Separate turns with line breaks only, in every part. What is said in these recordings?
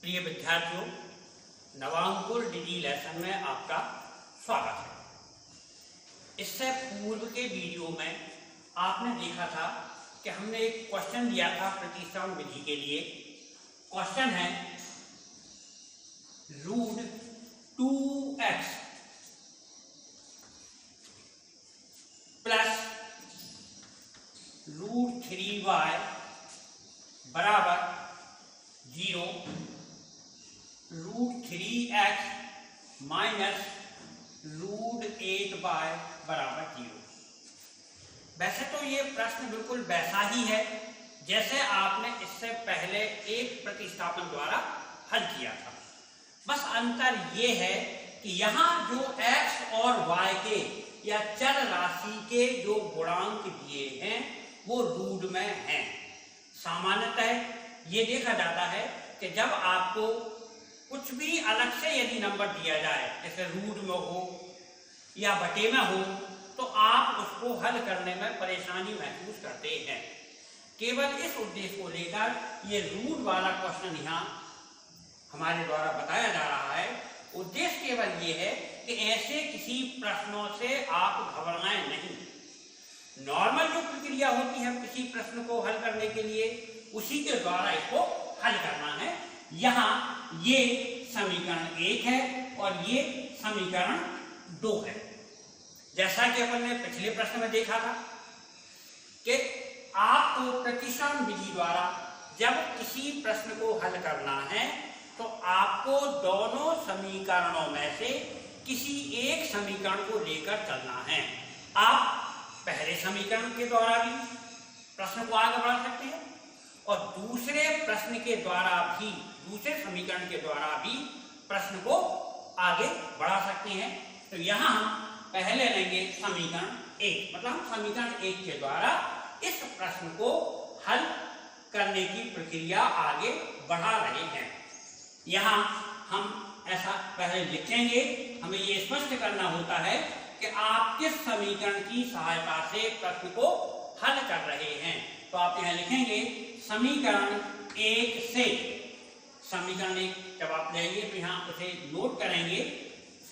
प्रिय विद्यार्थियों, नवांकुर degree lesson में आपका स्वागत है। इससे पूर्व के वीडियो में आपने देखा था कि हमने एक क्वेश्चन दिया था प्रतिस्थापन विधि के लिए। क्वेश्चन है √2x प्लस √3y बराबर 0, √3x माइनस √8y बराबर 0। वैसे तो ये प्रश्न बिल्कुल वैसा ही है जैसे आपने इससे पहले एक प्रतिस्थापन द्वारा हल किया था। बस अंतर ये है कि यहाँ जो x और y के या चर राशि के जो गुणांक दिए हैं वो रूट में हैं। सामान्यतः ये देखा जाता है कि जब आपको कुछ भी अलग से यदि नंबर दिया जाए, जैसे रूट में हो या बटे में हो, तो आप उसको हल करने में परेशानी महसूस करते हैं। केवल इस उद्देश्य को लेकर ये रूट वाला क्वेश्चन यहाँ हमारे द्वारा बताया जा रहा है। उद्देश्य केवल ये है कि ऐसे किसी प्रश्नों से आप घबराएं नहीं। नॉर्मल जो प्रक्रिया होती है किसी प्रश्न को हल करने के लिए, उसी के द्वारा इसको हल करना है। यहाँ ये समीकरण 1 है और ये समीकरण 2 है। जैसा कि अपन ने पिछले प्रश्न में देखा था कि आपको प्रतिस्थापन विधि द्वारा जब किसी प्रश्न को हल करना है तो आपको दोनों समीकरणों में से किसी एक समीकरण को लेकर चलना है। आप पहले समीकरण के द्वारा भी प्रश्न को आगे बढ़ा सकते हैं और दूसरे प्रश्न के द्वारा भी, दूसरे समीकरण के द्वारा भी प्रश्न को आगे बढ़ा सकते हैं। तो यहाँ हम पहले लेंगे समीकरण 1, मतलब हम समीकरण 1 के द्वारा इस प्रश्न को हल करने की प्रक्रिया आगे बढ़ा रहे हैं। यहाँ हम ऐसा पहले लिखेंगे। हमें ये स्पष्ट करना होता है कि आप किस समीकरण की सहायता से प्रश्न को हल कर रहे हैं। तो आप यहाँ लिखेंगे समीकरण 1 से, समीकरण 1 जब आप लेंगे तो यहाँ उसे नोट करेंगे।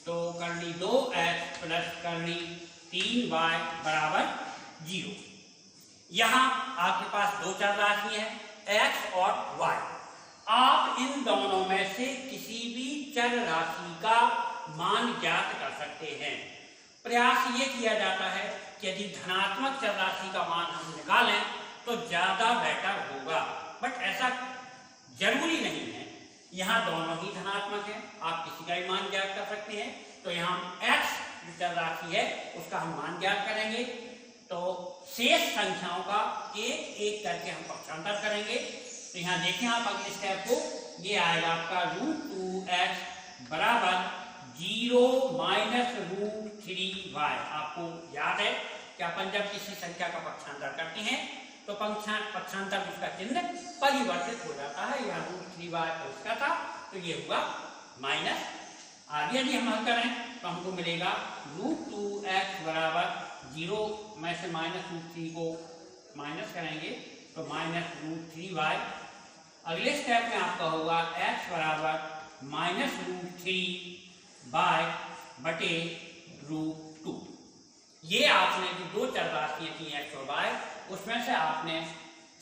तो करनी 2x प्लस करनी 3y बराबर 0। यहाँ आपके पास दो चर राशि है x और y। आप इन दोनों में से किसी भी चर राशि का मान ज्ञात कर सकते हैं। प्रयास ये किया जाता है कि यदि धनात्मक चर राशि का मान हम निकालें तो ज्यादा बेटर होगा, बट ऐसा जरूरी नहीं है। यहाँ दोनों ही धनात्मक है, आप किसी का भी मान ज्ञात कर सकते हैं। तो यहाँ x जो चर राशि है उसका हम मान ज्ञात करेंगे। तो शेष संख्याओं का एक एक करके हम पक्षांतर करेंगे। तो यहाँ देखें आप अगले स्टेप को, ये आएगा आपका √2x बराबर 0 माइनस √3y। आपको याद है कि अपन जब किसी संख्या का पक्षांतर करते हैं तो पक्षांतर उसका चिन्ह परिवर्तित हो जाता है। यहाँ √3y उसका था तो ये हुआ माइनस। आगे यदि हम हल करें तो हमको मिलेगा √2x बराबर 0 में से माइनस √3 को माइनस करेंगे तो माइनस √3y। अगले स्टेप में आपका होगा x बराबर माइनस √3 बाय बटे √2। ये आपने जो दो चर राशियां थी x और y, उसमें से आपने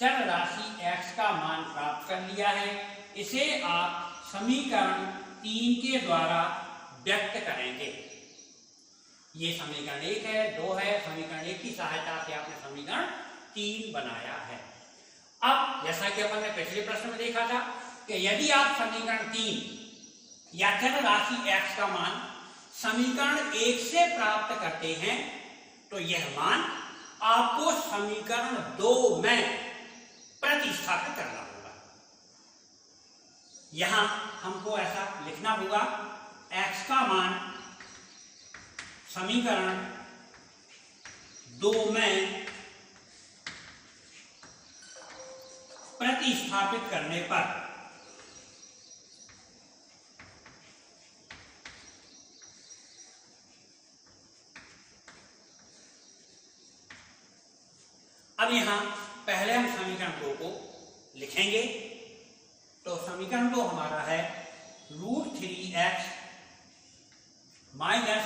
चर राशि x का मान प्राप्त कर लिया है। इसे आप समीकरण 3 के द्वारा व्यक्त करेंगे। ये समीकरण 1 है, 2 है। समीकरण 1 की सहायता से आपने समीकरण 3 बनाया है। अब जैसा कि अपन ने पिछले प्रश्न में देखा था कि यदि आप समीकरण 3 या चर राशि x का मान समीकरण 1 से प्राप्त करते हैं तो यह मान आपको समीकरण 2 में प्रतिस्थापित करना होगा। यहां हमको ऐसा लिखना होगा, x का मान समीकरण 2 में प्रतिस्थापित करने पर अब यहां पहले हम समीकरण 2 को लिखेंगे। तो समीकरण तो हमारा है √3x माइनस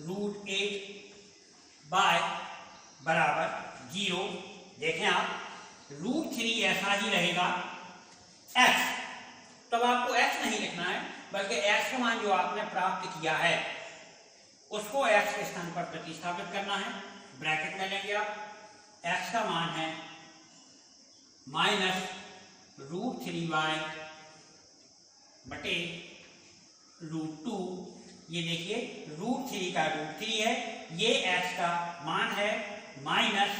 √8y बराबर 0। देखें आप √3 ऐसा ही रहेगा x, तब आपको x नहीं लिखना है बल्कि x का मान जो आपने प्राप्त किया है उसको x के स्थान पर प्रतिस्थापित करना है। ब्रैकेट में लेंगे आप, x का मान है माइनस √3y बटे √2। ये देखिए √3 का √3 है, ये x का मान है माइनस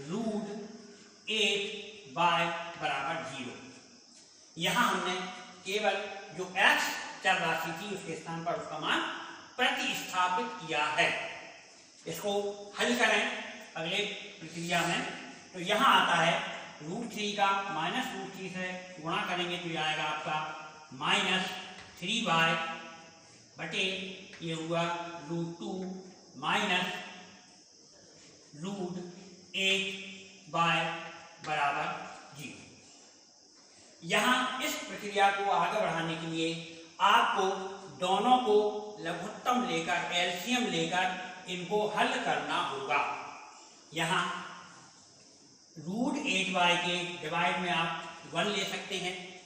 √8y बराबर 0। यहां हमने केवल जो x चर राशि थी उसके स्थान पर उसका मान प्रतिस्थापित किया है। इसको हल करें अगले प्रक्रिया में, तो यहां आता है √3 का माइनस √3 से गुणा करेंगे तो ये आएगा आपका माइनस 3y बटे ये हुआ √2 माइनस √8y बराबर 0। यहां इस प्रक्रिया को आगे बढ़ाने के लिए आपको दोनों को लघुत्तम लेकर एलसीएम लेकर इनको हल करना होगा। यहां √8y के डिवाइड में आप 1 ले सकते हैं,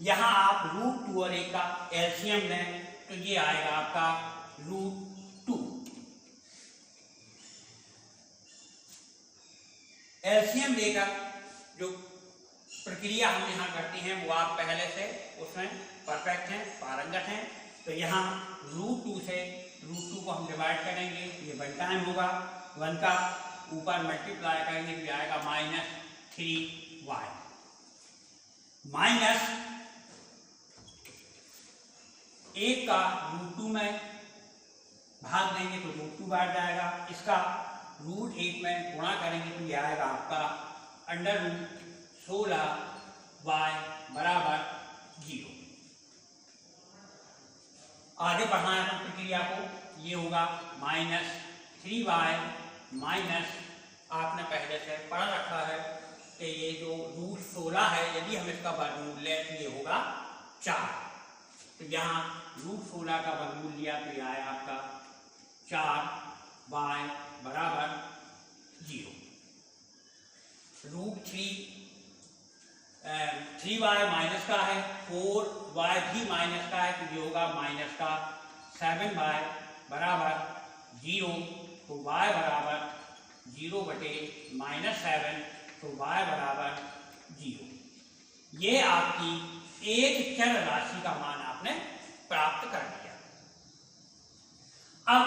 यहां आप √2 और 1 का एलसीएम लें तो ये आएगा आपका √2। एलसीएम लेकर जो प्रक्रिया हम यहाँ करते हैं वो आप पहले से उसमें परफेक्ट हैं, पारंगत हैं। तो यहाँ √2 से √2 को हम डिवाइड करेंगे, ये 1 टाइम होगा, 1 का ऊपर मल्टीप्लाई करेंगे तो आएगा माइनस 3y माइनस 1 का √2 में भाग देंगे तो √2 बाहर जाएगा, इसका √8 में गुणा करेंगे तो ये आएगा आपका √16y बराबर 0। आगे बढ़ाना है प्रक्रिया को, ये होगा माइनस 3y माइनस आपने पहले से पढ़ रखा है कि ये जो √16 है यदि हम इसका वर्गमूल लें तो ये होगा 4। तो यहाँ √16 का वर्गमूल लिया तो ये आया आपका 4y बराबर 0। √3y माइनस का है, 4y भी माइनस का है तो ये होगा माइनस का 7y बराबर 0। तो y बराबर 0 बटे माइनस 7 तो y बराबर 0। ये आपकी एक चर राशि का मान आपने प्राप्त कर लिया। अब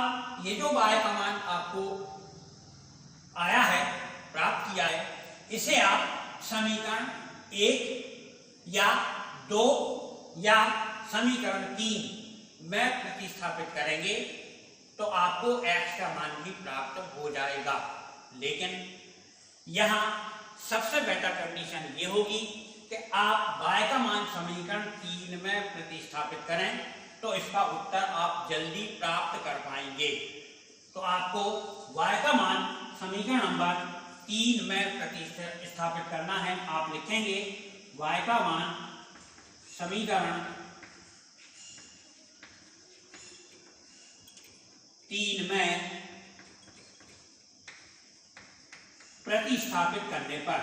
ये जो y का मान आपको आया है, प्राप्त किया है, इसे आप समीकरण 1 या 2 या समीकरण 3 में प्रतिस्थापित करेंगे तो आपको x का मान भी प्राप्त हो जाएगा। लेकिन यहाँ सबसे बेटर कंडीशन ये होगी कि आप y का मान समीकरण 3 में प्रतिस्थापित करें तो इसका उत्तर आप जल्दी प्राप्त कर पाएंगे। तो आपको y का मान समीकरण नंबर 3 में प्रतिस्थापित करना है। आप लिखेंगे y का मान समीकरण 3 में प्रतिस्थापित करने पर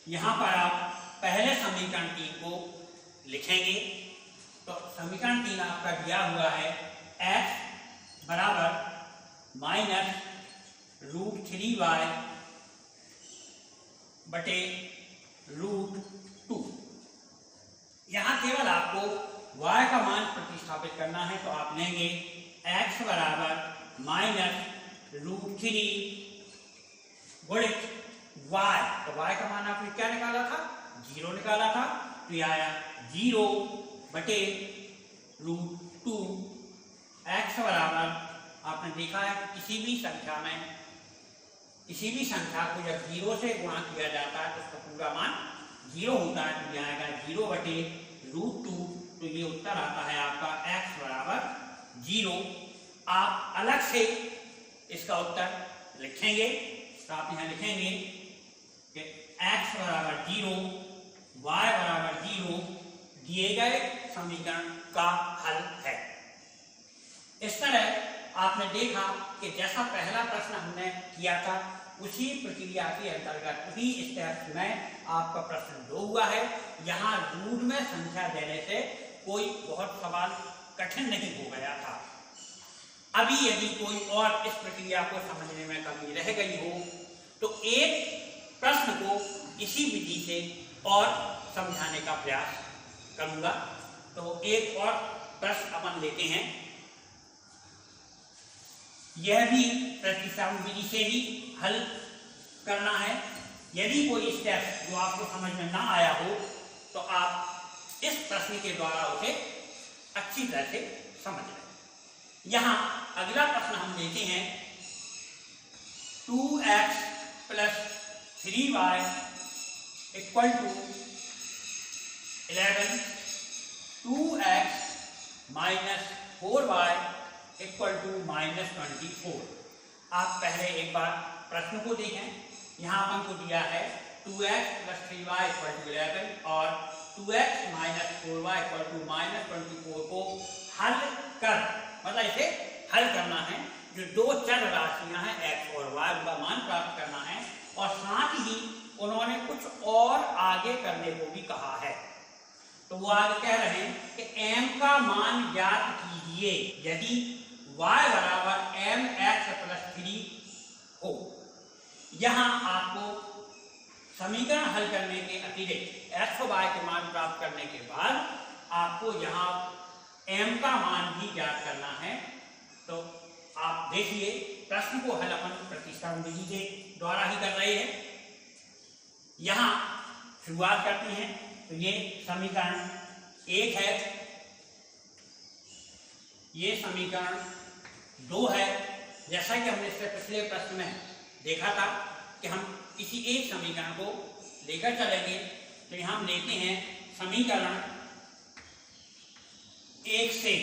यहां पर आप पहले समीकरण 3 को लिखेंगे। तो समीकरण 3 आपका दिया हुआ है x बराबर माइनस √3y बटे √2। यहां केवल आपको y का मान प्रतिस्थापित करना है तो आप लेंगे x बराबर माइनस √3 गुणित y। तो y का मान आपने क्या निकाला था? 0 निकाला था, तो यह आया 0 बटे √2। x बराबर आपने देखा है किसी भी संख्या को जब 0 से गुणा किया जाता है तो उसका पूरा मान 0 होता है, तो यह आएगा 0 बटे √2। तो ये उत्तर आता है आपका x बराबर 0। आप अलग से इसका उत्तर लिखेंगे तो आप यहाँ लिखेंगे कि x बराबर 0, y बराबर 0 दिए गए समीकरण का हल है। इस तरह आपने देखा कि जैसा पहला प्रश्न हमने किया था उसी प्रक्रिया के अंतर्गत उसी स्टेप्स में आपका प्रश्न 2 हुआ है। यहाँ रूट में संख्या देने से कोई बहुत सवाल कठिन नहीं हो गया था। अभी यदि कोई और इस प्रक्रिया को समझने में कमी रह गई हो तो एक प्रश्न को इसी विधि से और समझाने का प्रयास करूंगा। तो एक और प्रश्न अपन लेते हैं। यह भी प्रतिस्थापन विधि से ही हल करना है। यदि कोई स्टेप जो आपको समझ में ना आया हो तो आप इस प्रश्न के द्वारा उसे अच्छी तरह से समझ लें। यहाँ अगला प्रश्न हम लेते हैं 2x + 3y = 11, 2x - 4y = -24। आप पहले एक बार प्रश्न को देखें। यहाँ अपन को दिया है 2x + 3y = 11 और 2x - 4y = -24 को हल कर, मतलब इसे हल करना है। जो दो चर राशियां हैं x और y, उनका मान प्राप्त करना है और साथ ही उन्होंने कुछ और आगे करने को भी कहा है। तो वो आगे कह रहे हैं कि m का मान ज्ञात कीजिए यदि y बराबर mx + 3 हो। यहाँ आपको समीकरण हल करने के अतिरिक्त x और y के मान प्राप्त करने के बाद आपको यहाँ m का मान भी ज्ञात करना है। तो आप देखिए प्रश्न को हल अपन प्रतिस्थापन विधि के द्वारा ही कर रहे हैं। यहाँ शुरुआत करते हैं। तो ये समीकरण 1 है, ये समीकरण 2 है। जैसा कि हमने इससे पिछले प्रश्न में देखा था कि हम किसी एक समीकरण को लेकर चलेंगे। तो यहाँ हम लेते हैं समीकरण 1 से।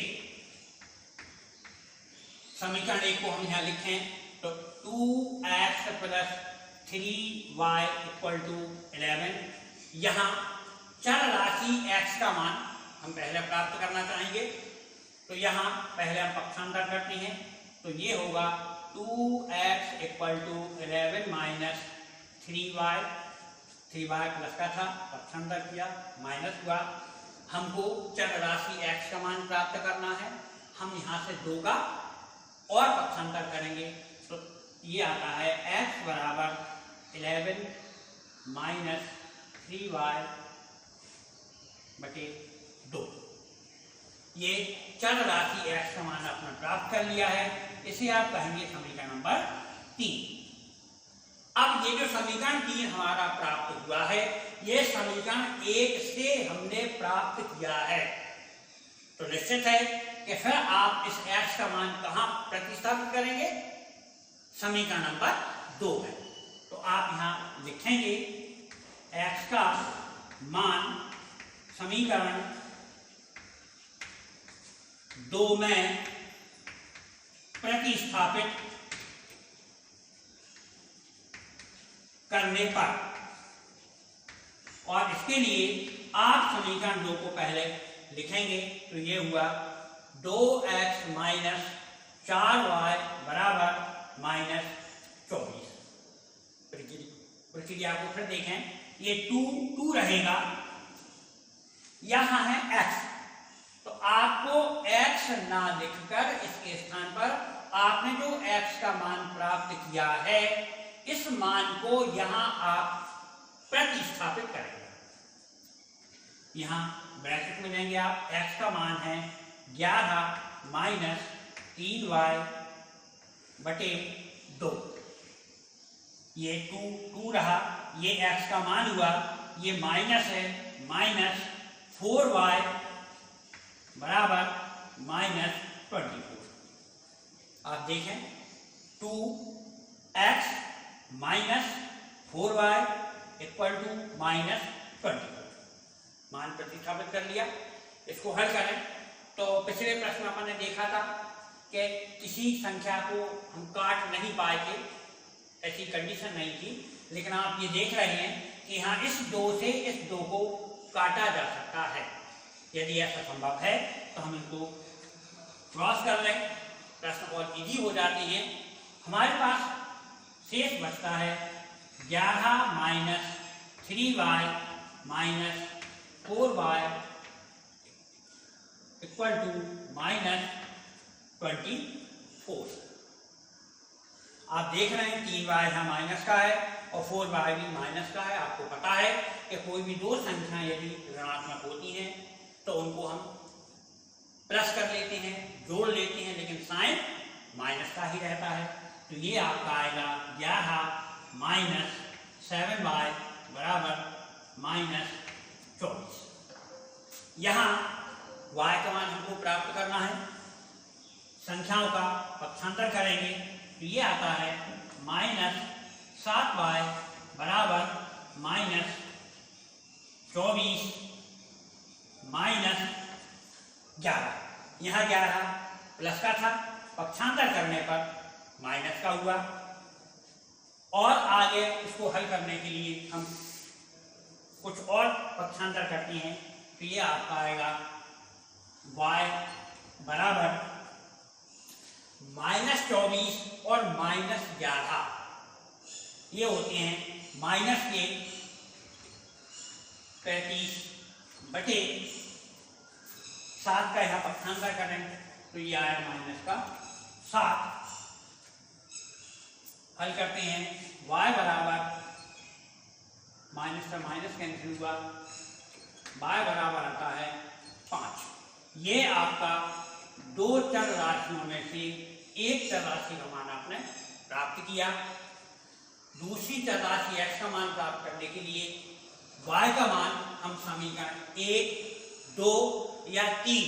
समीकरण 1 को हम यहाँ लिखें तो 2x + 3y = 11। यहाँ चर राशि x का मान हम पहले प्राप्त करना चाहेंगे। तो यहाँ पहले हम पक्षांतर करते हैं। तो ये होगा 2x = 11 - 3y, 3y प्लस का था, पक्षांतर किया, माइनस हुआ। हमको चर राशि x का मान प्राप्त करना है। हम यहाँ से 2 का और पक्षांतर करेंगे तो ये आता है x बराबर 11 - 3y बटे 2। ये चर राशि x का मान आपने प्राप्त कर लिया है। इसे आप कहेंगे समीकरण नंबर 3। अब ये जो समीकरण 3 हमारा प्राप्त हुआ है, ये समीकरण 1 से हमने प्राप्त किया है। तो निश्चित है कि फिर आप इस x का मान कहाँ प्रतिस्थापित करेंगे? समीकरण नंबर 2 है। तो आप यहाँ लिखेंगे x का मान समीकरण 2 में प्रतिस्थापित करने पर, और इसके लिए आप समीकरण 2 को पहले लिखेंगे। तो ये हुआ 2x - 4y बराबर -24। प्रक्रिया को फिर देखें। ये 2 रहेगा, यहाँ है x। तो आपको x ना लिखकर इसके स्थान पर आपने जो x का मान प्राप्त किया है इस मान को यहाँ आप प्रतिस्थापित करेंगे। यहाँ ब्रैकेट में लेंगे आप, x का मान है 11 - 3y बटे 2। ये 2 रहा, ये x का मान हुआ, ये माइनस है, -4y बराबर -24। आप देखें 2x - 4y = -24। मान प्रतिस्थापित कर लिया। इसको हल करें तो पिछले प्रश्न में हमने देखा था कि किसी संख्या को हम काट नहीं पाए थे, ऐसी कंडीशन नहीं थी, लेकिन आप ये देख रहे हैं कि यहाँ इस 2 से इस 2 को काटा जा सकता है। यदि ऐसा संभव है तो हम इनको क्रॉस कर लें, प्रश्न और इजी हो जाते हैं। हमारे पास शेष बचता है 11 minus 3y minus 4y equal to minus 24। आप देख रहे हैं 3y यहाँ माइनस का है और 4y भी माइनस का है। आपको पता है कि कोई भी दो संख्या यदि ऋणात्मक होती हैं तो उनको हम प्लस कर लेते हैं, जोड़ लेते हैं, लेकिन साइन माइनस का ही रहता है। तो ये आपका आएगा 11 माइनस 7y बराबर माइनस 24। यहाँ y का मान हमको प्राप्त करना है, संख्याओं का पक्षांतर करेंगे तो ये आता है माइनस 7y बराबर माइनस 24 माइनस 11। यहाँ 11 प्लस का था, पक्षांतर करने पर माइनस का हुआ। और आगे इसको हल करने के लिए हम कुछ और पक्षांतर करते हैं तो ये आपका आएगा y बराबर माइनस 24 और माइनस 11, ये होते हैं माइनस के 35 बटे 7 का यहाँ पक्षांतर करें तो ये आया माइनस का 7। हल करते हैं, y बराबर माइनस का माइनस कैंसिल हुआ, y बराबर आता है 5। ये आपका दो चर राशियों में से एक चर राशि का मान आपने प्राप्त किया। दूसरी चर राशि x का मान प्राप्त करने के लिए y का मान हम समीकरण 1, 2 या 3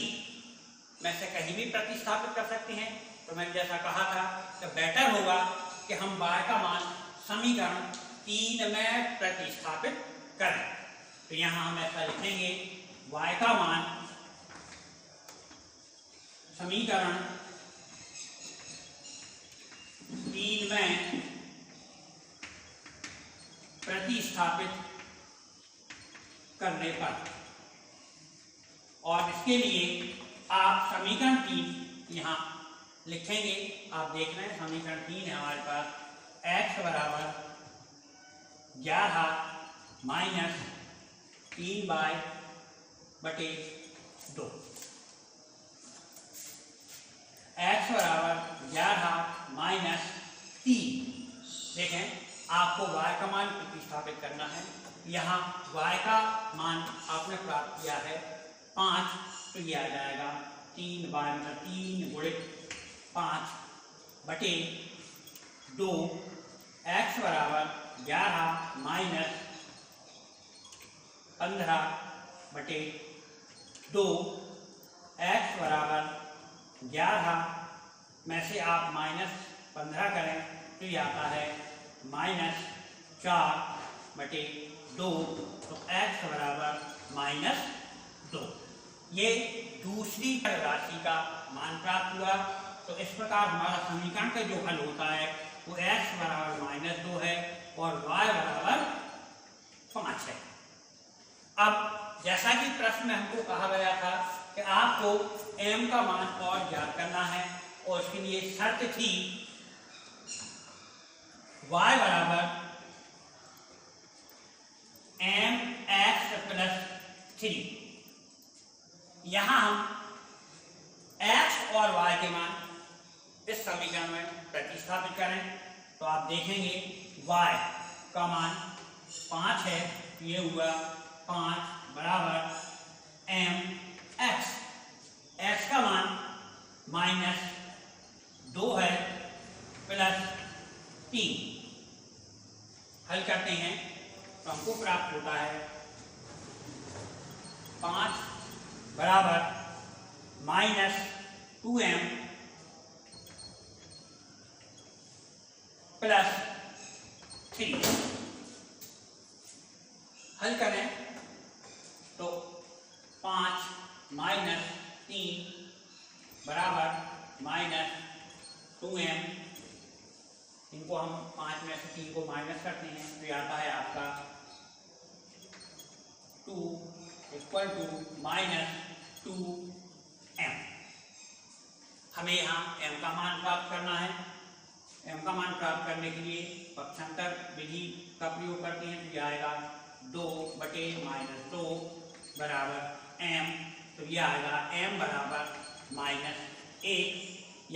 में से कहीं भी प्रतिस्थापित कर सकते हैं। तो मैंने जैसा कहा था कि बेटर होगा कि हम y का मान समीकरण 3 में प्रतिस्थापित करें। तो यहाँ हम ऐसा लिखेंगे, y का मान समीकरण 3 में प्रतिस्थापित करने पर, और इसके लिए आप समीकरण 3 यहाँ लिखेंगे। आप देख रहे हैं समीकरण 3 है हमारे पास, x बराबर 11 माइनस 3y बटे 2, x बराबर 11 माइनस 3। देखें, आपको y का मान प्रतिस्थापित करना है। यहाँ y का मान आपने प्राप्त किया है 5, तो यह आ जाएगा 3y मतलब 3 गुणित 5 बटे 2, x बराबर 11 माइनस 15 बटे 2, x बराबर 11 में से आप माइनस 15 करें तो ये आता है माइनस 4 बटे 2, तो x बराबर माइनस 2। ये दूसरी राशि का मान प्राप्त हुआ। तो इस प्रकार हमारा समीकरण का जो हल होता है वो x बराबर माइनस 2 है और y बराबर 5 है। अब जैसा कि प्रश्न में हमको कहा गया था कि आपको m का मान और ज्ञात करना है, और इसके लिए शर्त थी y बराबर mx प्लस 3। यहाँ हम x और y के मान इस समीकरण में प्रतिस्थापित करें तो आप देखेंगे y का मान 5 है, ये हुआ 5 बराबर mx, x का मान माइनस 2 है प्लस 3। हल करते हैं तो हमको प्राप्त होता है 5 बराबर माइनस 2m प्लस 3। हल करें तो 5 माइनस 3 बराबर माइनस 2m उनको हम 5 में से 3 को माइनस करते हैं तो ये आता है आपका 2 इक्वल टू -2m। हमें यहाँ m का मान प्राप्त करना है। m का मान प्राप्त करने के लिए पक्षांतर विधि का प्रयोग करते हैं तो यह आएगा 2/-2 बराबर m। तो यह आएगा m बराबर -1।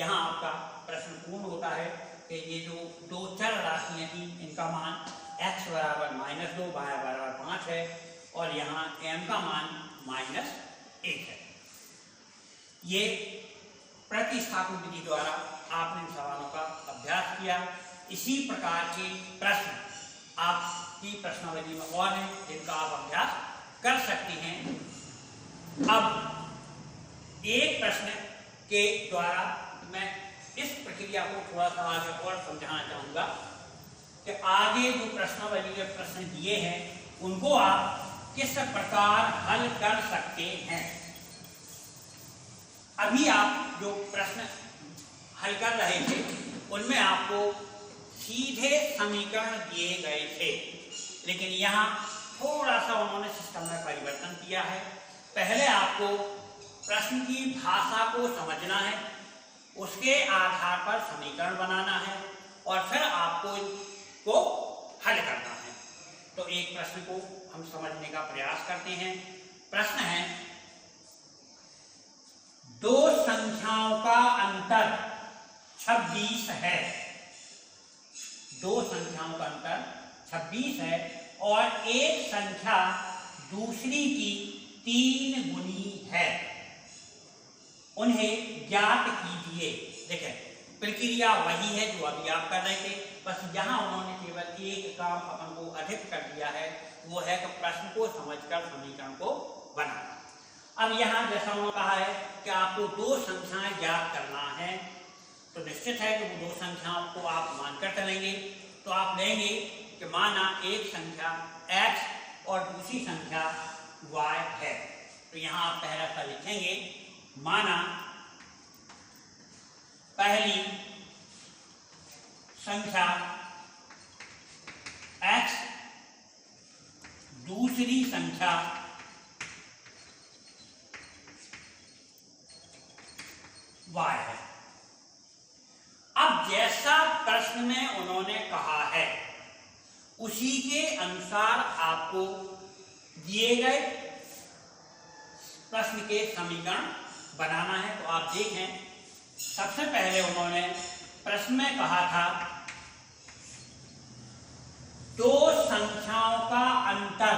यहाँ आपका प्रश्न पूर्ण होता है कि ये जो दो चर राशियाँ थी इनका मान x बराबर -2 y बराबर 5 है और यहाँ m का मान -1 है। ये प्रतिस्थापन विधि द्वारा आपने इन सवालों का अभ्यास किया। इसी प्रकार के प्रश्न आपकी प्रश्नावली में और हैं जिनका आप अभ्यास कर सकते हैं। अब एक प्रश्न के द्वारा मैं इस प्रक्रिया को थोड़ा सा आगे और समझाना चाहूँगा कि आगे जो प्रश्नावली के प्रश्न दिए हैं उनको आप किस प्रकार हल कर सकते हैं। अभी आप जो प्रश्न हल कर रहे थे उनमें आपको सीधे समीकरण दिए गए थे, लेकिन यहाँ थोड़ा सा उन्होंने सिस्टम में परिवर्तन किया है। पहले आपको प्रश्न की भाषा को समझना है, उसके आधार पर समीकरण बनाना है और फिर आपको इसको हल करना है। तो एक प्रश्न को हम समझने का प्रयास करते हैं। प्रश्न है, दो संख्याओं का अंतर 26 है। दो संख्याओं का अंतर 26 है और एक संख्या दूसरी की 3 गुनी है। उन्हें ज्ञात कीजिए। देखिए प्रक्रिया वही है जो अभी आप कर रहे थे, बस यहाँ उन्होंने केवल एक काम अपन को अधिक कर दिया है, वो है कि प्रश्न को समझकर समीकरण को बनाना। अब यहाँ जैसा उन्होंने कहा है कि आपको दो संख्याएं ज्ञात करना है, तो निश्चित है कि वो दो संख्याओं को आप मानकर चलेंगे। तो आप लेंगे कि माना एक संख्या x और दूसरी संख्या y है। तो यहाँ आप पहला सा लिखेंगे, माना पहली संख्या x दूसरी संख्या y है। अब जैसा प्रश्न में उन्होंने कहा है उसी के अनुसार आपको दिए गए प्रश्न के समीकरण बनाना है। तो आप देखें, सबसे पहले उन्होंने प्रश्न में कहा था दो संख्याओं का अंतर।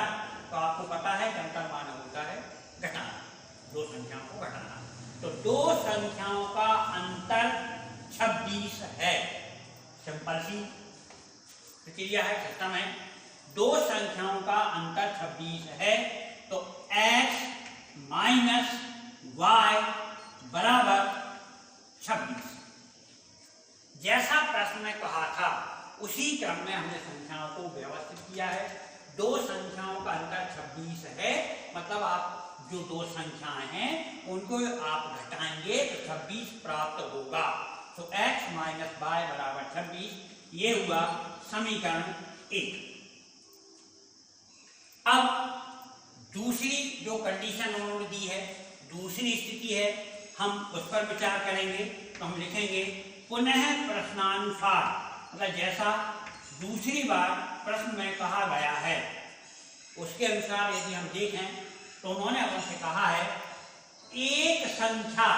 तो आपको पता है कि अंतर माना होता है घटाना, दो संख्याओं को घटाना। तो दो संख्याओं का अंतर 26 है। सिंपल सी प्रक्रिया है, सिस्टम है। दो संख्याओं का अंतर 26 है तो x माइनस y बराबर 26। जैसा प्रश्न में कहा था उसी क्रम में हमने संख्याओं को व्यवस्थित किया है। दो संख्याओं का अंतर 26 है, मतलब आप जो दो संख्याएं हैं उनको आप घटाएंगे तो 26 प्राप्त होगा। तो x माइनस y बराबर 26, ये हुआ समीकरण 1। अब दूसरी जो कंडीशन उन्होंने दी है, दूसरी स्थिति है, हम उस पर विचार करेंगे। तो हम लिखेंगे पुनः प्रश्नानुसार, मतलब जैसा दूसरी बार प्रश्न में कहा गया है उसके अनुसार यदि हम देखें तो उन्होंने हमसे कहा है एक संख्या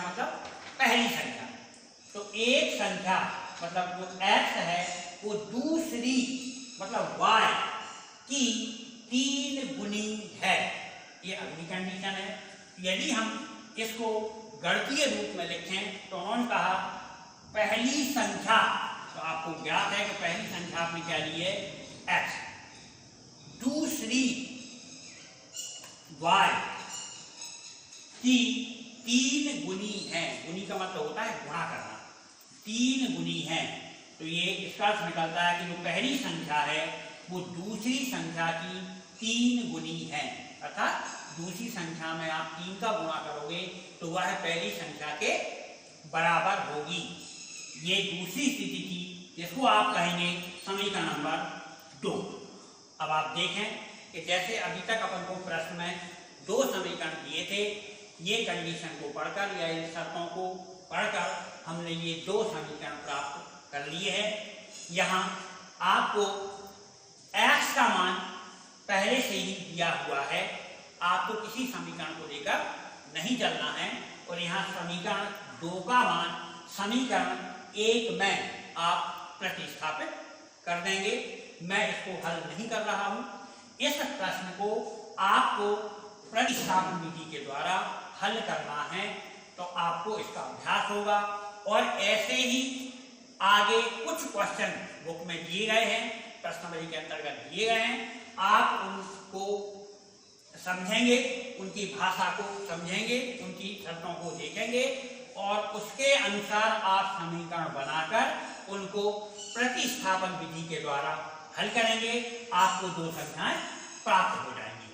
मतलब पहली संख्या, तो एक संख्या मतलब जो x है वो दूसरी मतलब y की 3 गुनी है। ये अगली कंडीशन है। यदि हम इसको गणितीय रूप में लिखें तो उन्होंने कहा पहली संख्या, तो आपको ज्ञात है कि पहली संख्या आपने क्या ली है x, दूसरी y की 3 गुनी है। गुनी का मतलब होता है गुणा करना, 3 गुनी है। तो ये इसका अर्थ निकलता है कि जो पहली संख्या है वो दूसरी संख्या की 3 गुनी है, अर्थात दूसरी संख्या में आप 3 का गुणा करोगे तो वह पहली संख्या के बराबर होगी। ये दूसरी स्थिति थी जिसको आप कहेंगे समीकरण नंबर 2। अब आप देखें कि जैसे अभी तक अपन को प्रश्न में 2 समीकरण दिए थे, ये कंडीशन को पढ़कर या इन शर्तों को पढ़कर हमने ये 2 समीकरण प्राप्त कर लिए हैं। यहाँ आपको x का मान पहले से ही दिया हुआ है, आपको किसी समीकरण को लेकर नहीं चलना है। और यहाँ समीकरण 2 का मान समीकरण 1 में आप प्रतिस्थापित कर देंगे। मैं इसको हल नहीं कर रहा हूँ। इस प्रश्न को आपको प्रतिस्थापन विधि के द्वारा हल करना है, तो आपको इसका अभ्यास होगा। और ऐसे ही आगे कुछ क्वेश्चन बुक में दिए गए हैं, प्रश्नावली के अंतर्गत दिए गए हैं, आप उनको समझेंगे, उनकी भाषा को समझेंगे, उनकी शर्तों को देखेंगे और उसके अनुसार आप समीकरण बनाकर उनको प्रतिस्थापन विधि के द्वारा हल करेंगे। आपको 2 संख्याएं प्राप्त हो जाएंगी।